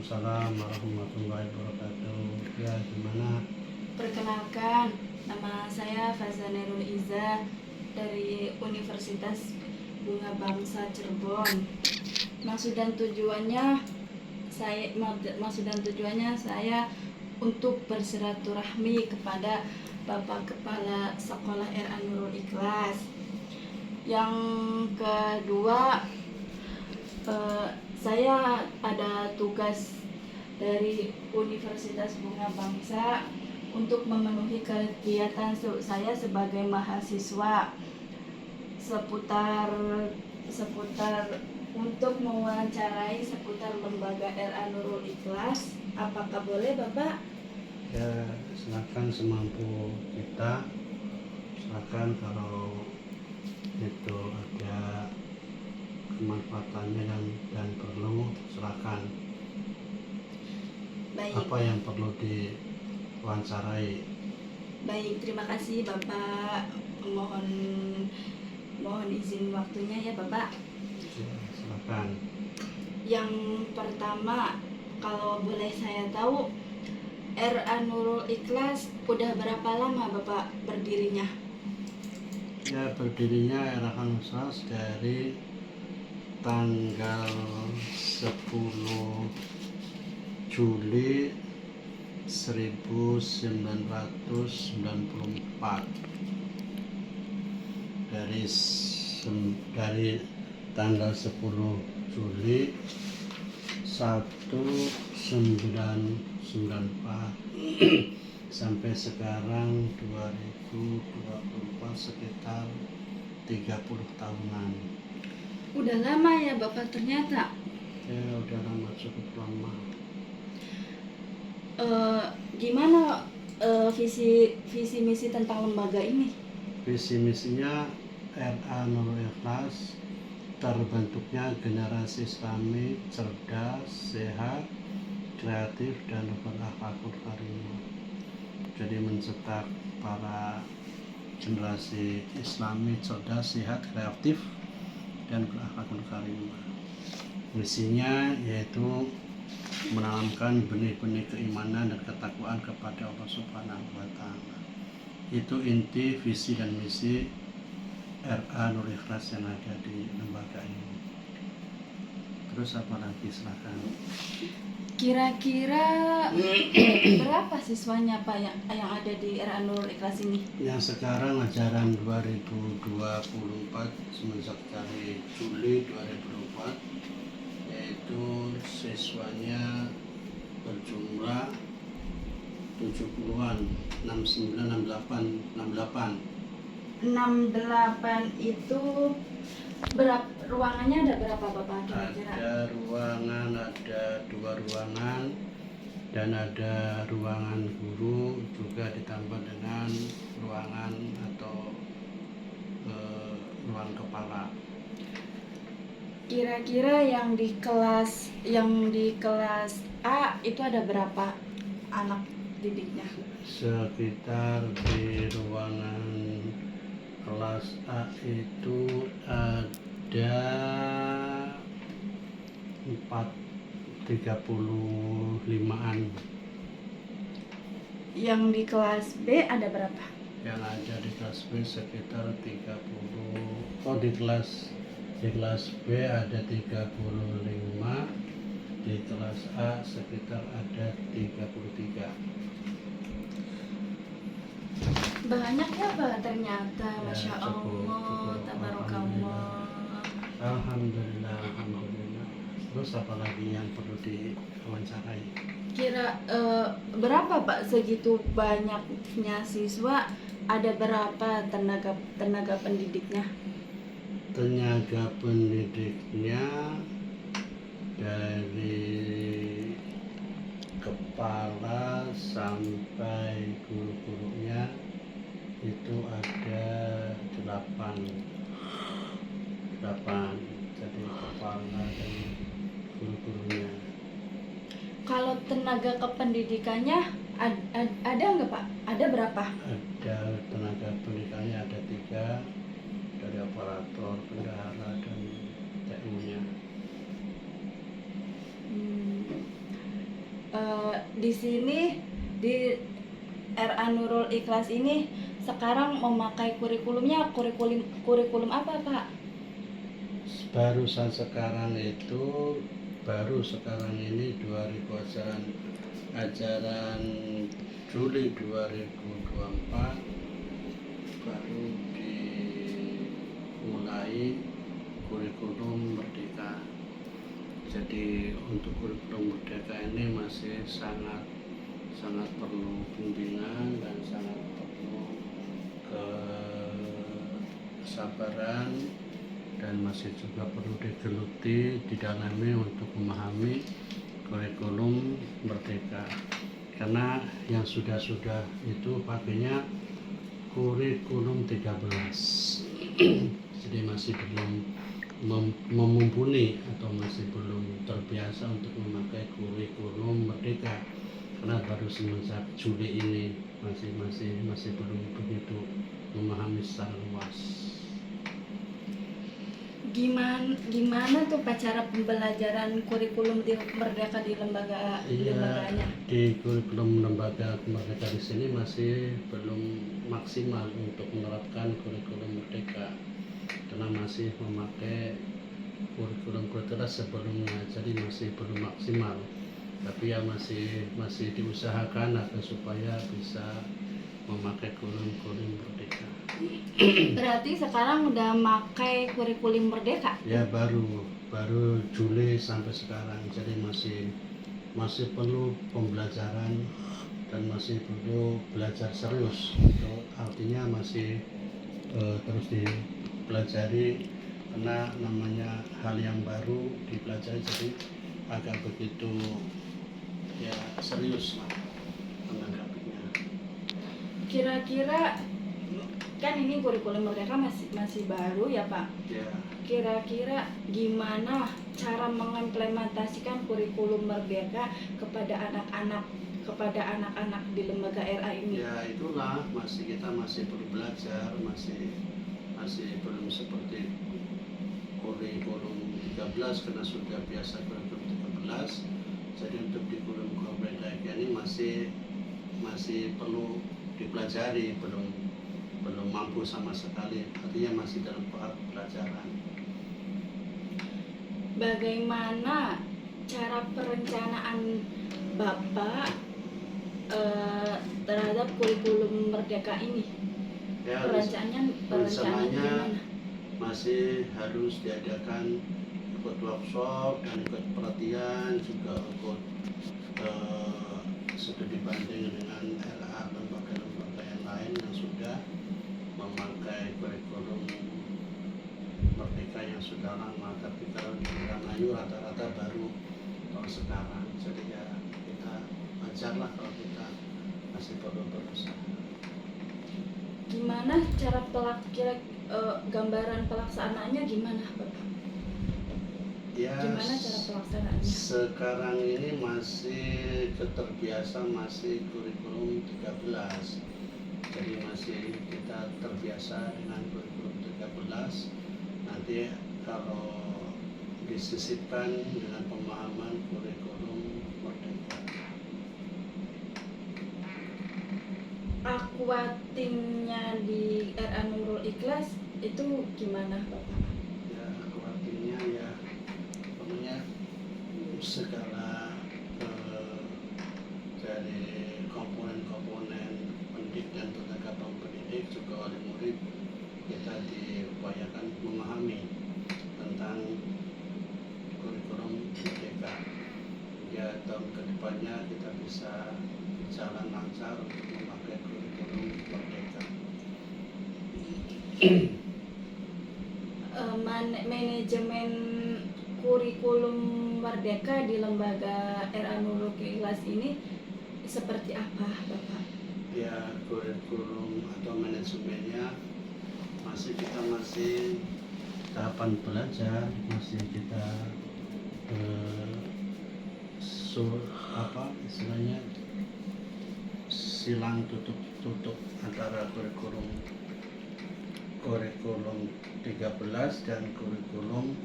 Waalaikumsalam warahmatullahi wabarakatuh. Ya, gimana? Perkenalkan, nama saya Fazanirul Iza dari Universitas Bunga Bangsa Cirebon. Maksud dan tujuannya saya untuk bersilaturahmi kepada Bapak Kepala Sekolah RA Nurul Ikhlas. Yang kedua, saya ada tugas dari Universitas Bunga Bangsa untuk memenuhi kegiatan saya sebagai mahasiswa seputar untuk mewawancarai seputar lembaga RA Nurul Ikhlas. Apakah boleh, Bapak? Ya, silakan semampu kita. Silakan kalau itu ada kemanfaatannya dan perlu, silakan. Baik. Apa yang perlu diwawancarai? Baik, terima kasih Bapak. Mohon izin waktunya ya Bapak. Ya, silakan. Yang pertama, kalau boleh saya tahu, RA Nurul Ikhlas udah berapa lama Bapak berdirinya? Ya, berdirinya RA Nurul Ikhlas dari tanggal 10 Juli 1994. Dari tanggal 10 Juli 1994 sampai sekarang 2024, sekitar 30 tahunan. Udah lama ya Bapak ternyata. Ya, udah lama, cukup lama. Gimana visi misi tentang lembaga ini? Visi misinya RA Nurul Ikhlas terbentuknya generasi Islami cerdas, sehat, kreatif, dan berakhlakul karimah. Jadi mencetak para generasi Islami cerdas, sehat, kreatif, dan berakhlakul karimah. Misinya yaitu menanamkan benih-benih keimanan dan ketakwaan kepada Allah Subhanahu wa Ta'ala. Itu inti visi dan misi RA Nurul Ikhlas yang ada di lembaga ini. Terus apa lagi, silakan. Kira-kira berapa siswanya Pak yang ada di RA Nurul Ikhlas ini? Yang sekarang ajaran 2024 semenjak dari Juli 2024, yaitu siswanya berjumlah 70-an, 69, 68. 68 itu berapa ruangannya, ada berapa Bapak kira-kira? Ada 2 ruangan dan ada ruangan guru, juga ditambah dengan ruangan atau ruang kepala. Kira-kira yang di kelas A itu ada berapa anak didiknya? Sekitar di ruangan kelas A itu ada 35-an. Yang di kelas B ada berapa? Yang ada di kelas B sekitar 30. Oh, di kelas B ada 35, di kelas A sekitar ada 33. Banyak ya Pak ternyata, Ya, Masya cukup, Allah, tabarakallah. Alhamdulillah. Terus apa lagi yang perlu diwawancarai? Kira berapa Pak segitu banyaknya siswa, ada berapa tenaga pendidiknya? Tenaga pendidiknya dari kepala sampai guru-gurunya itu ada 8. Jadi kepala dan guru-gurunya. Kalau tenaga kependidikannya ada nggak Pak? Ada berapa? Ada tenaga pendidikannya ada 3, dari operator, bendahara, dan TU-nya. di sini di RA Nurul Ikhlas ini sekarang memakai kurikulumnya kurikulum apa, Pak? Barusan sekarang itu sekarang ini 2000 ajaran Juli 2024 baru dimulai kurikulum Merdeka. Jadi untuk kurikulum Merdeka ini masih sangat perlu bimbingan dan sangat perlu kesabaran, dan masih juga perlu digeluti, didalami untuk memahami kurikulum Merdeka. Karena yang sudah itu pakainya kurikulum 13. Jadi masih belum mumpuni atau masih belum terbiasa untuk memakai kurikulum Merdeka, karena baru semenjak Juli ini masih belum begitu memahami secara luas. Gimana tuh Pak cara pembelajaran kurikulum di Merdeka di lembaganya? Di kurikulum lembaga Merdeka di sini masih belum maksimal untuk menerapkan kurikulum Merdeka, karena masih memakai kurikulum sebelumnya, jadi masih belum maksimal. Tapi ya masih diusahakan agar supaya bisa memakai kurikulum Merdeka. Berarti sekarang udah pakai kurikulum Merdeka? Ya baru Juli sampai sekarang, jadi masih perlu pembelajaran dan masih perlu belajar serius. Itu artinya masih terus dipelajari, karena namanya hal yang baru dipelajari, jadi agak begitu ya serius lah menanggapinya. Kira-kira kan ini kurikulum Merdeka masih baru ya Pak? Ya. Kira-kira gimana cara mengimplementasikan kurikulum Merdeka kepada anak-anak di lembaga RA ini? Ya itulah, kita masih perlu belajar, masih belum seperti kurikulum 13 karena sudah biasa kurikulum 13. Jadi untuk di kurikulum Merdeka ini masih perlu dipelajari, belum mampu sama sekali, artinya masih dalam tahap pelajaran. Bagaimana cara perencanaan Bapak terhadap kurikulum Merdeka ini? Ya, Perencanaannya gimana? Masih harus diadakan ikut workshop dan ikut pelatihan, juga ikut studi banding dengan LA lembaga-lembaga yang lain yang sudah memakai kurikulum Merdeka yang sudah lama. Tapi kalau di Indramayu rata-rata baru tahun sekarang, jadi ya kita ajarlah kalau kita masih perlu berusaha. Gimana cara gambaran pelaksanaannya gimana Bapak? Ya, gimana cara pelaksanaannya? Sekarang ini masih terbiasa masih kurikulum 13. Jadi masih kita terbiasa dengan kurikulum 13. Nanti kalau disisipkan dengan pemahaman kurikulum Merdeka. Aquatimnya di RA Nurul Ikhlas itu gimana Bapak? Ya, aquatimnya ya pokoknya segala dari komponen-komponen pendidik dan tenaga pendidik juga oleh murid kita diupayakan memahami tentang kurikulum Merdeka. Ya, tahun kedepannya kita bisa berjalan lancar untuk memakai kurikulum Merdeka. Manajemen kurikulum Merdeka di lembaga RA Nurul Ikhlas ini seperti apa Bapak? Ya, kurikulum atau manajemennya kita masih tahapan belajar, masih kita istilahnya silang tutup antara kurikulum 13 dan kurikulum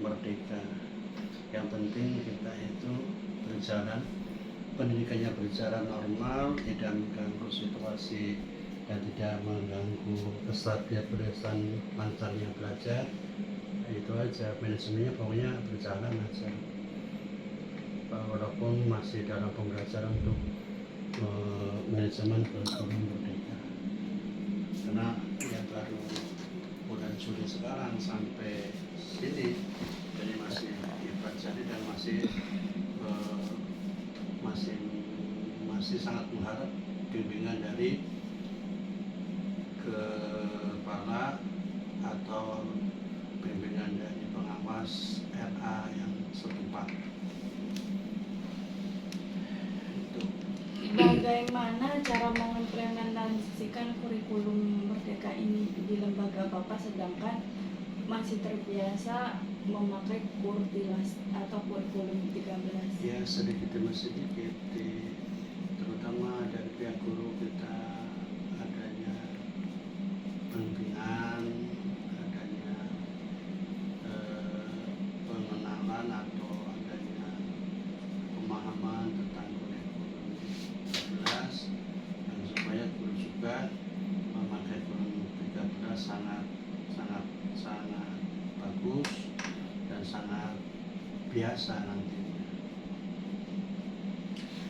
Merdeka. Yang penting kita itu berjalan pendidikannya berjalan normal, tidak mengganggu situasi dan tidak mengganggu kestabilitasan lancarnya belajar. Itu aja, manajemennya pokoknya berjalan aja, walaupun masih dalam pembelajaran untuk manajemen kurikulum merdeka, karena ya baru bulan Juli sekarang sampai sini, jadi masih dipelajari dan masih sangat mengharap bimbingan dari kepala atau bimbingan dari pengawas RA yang setempat. Itu. Bagaimana cara mengimplementasikan kurikulum merdeka ini di lembaga Bapak sedangkan masih terbiasa memakai kurtilas atau kurikulum 13? Ya sedikit demi sedikit, terutama dari pihak guru kita adanya pembimbingan, adanya pengenalan atau adanya pemahaman tentang kurikulum 13, dan supaya guru juga memakai kurikulum 13 sangat bagus dan sangat biasa nantinya.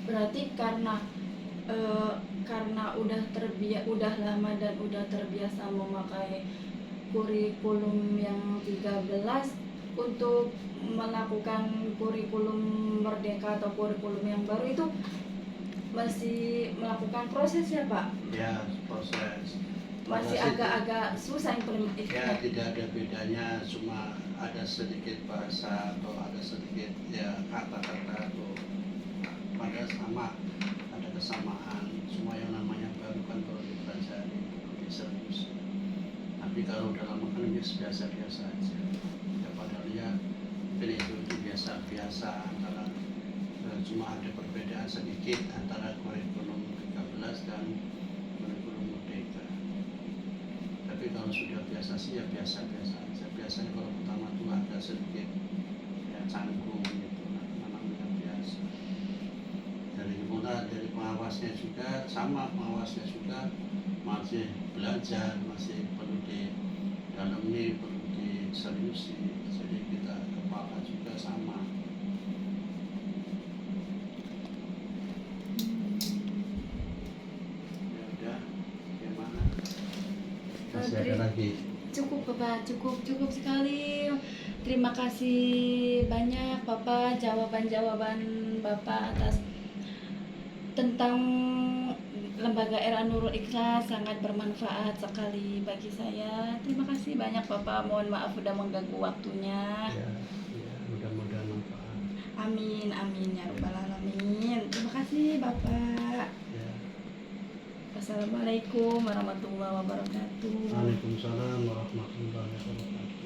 Berarti karena udah lama dan udah terbiasa memakai kurikulum yang 13, untuk melakukan kurikulum merdeka atau kurikulum yang baru itu masih melakukan proses ya Pak? Ya, proses. Masih agak-agak susah implementasinya. Ya, tidak ada bedanya, cuma ada sedikit bahasa atau ada sedikit ya kata-kata atau pada sama, ada kesamaan. Semua yang namanya baru kan perlu dipelajari, perlu diserius. Tapi kalau dalam akademis biasa-biasa aja. Ya padahal ya itu biasa-biasa, antara cuma ada perbedaan sedikit antara kurikulum 13 dan kurikulum merdeka. Tapi kalau sudah biasa sih ya biasa-biasa aja. Biasanya kalau pertama tuh agak sedikit ya canggung gitu, namanya biasa. Dari pengawasnya juga sama, pengawasnya juga masih belajar, masih perlu didalami, perlu diseriusi. Jadi kita kepala juga sama. Ya udah, gimana? Masih ada lagi? Cukup Bapak, cukup sekali. Terima kasih banyak Bapak, jawaban-jawaban Bapak atas tentang lembaga RA Nurul Ikhlas sangat bermanfaat sekali bagi saya. Terima kasih banyak Bapak. Mohon maaf sudah mengganggu waktunya. Ya, mudah-mudahan manfaat. Amin ya rabbal alamin. Terima kasih Bapak. Ya. Wassalamualaikum warahmatullahi wabarakatuh. Waalaikumsalam warahmatullahi wabarakatuh.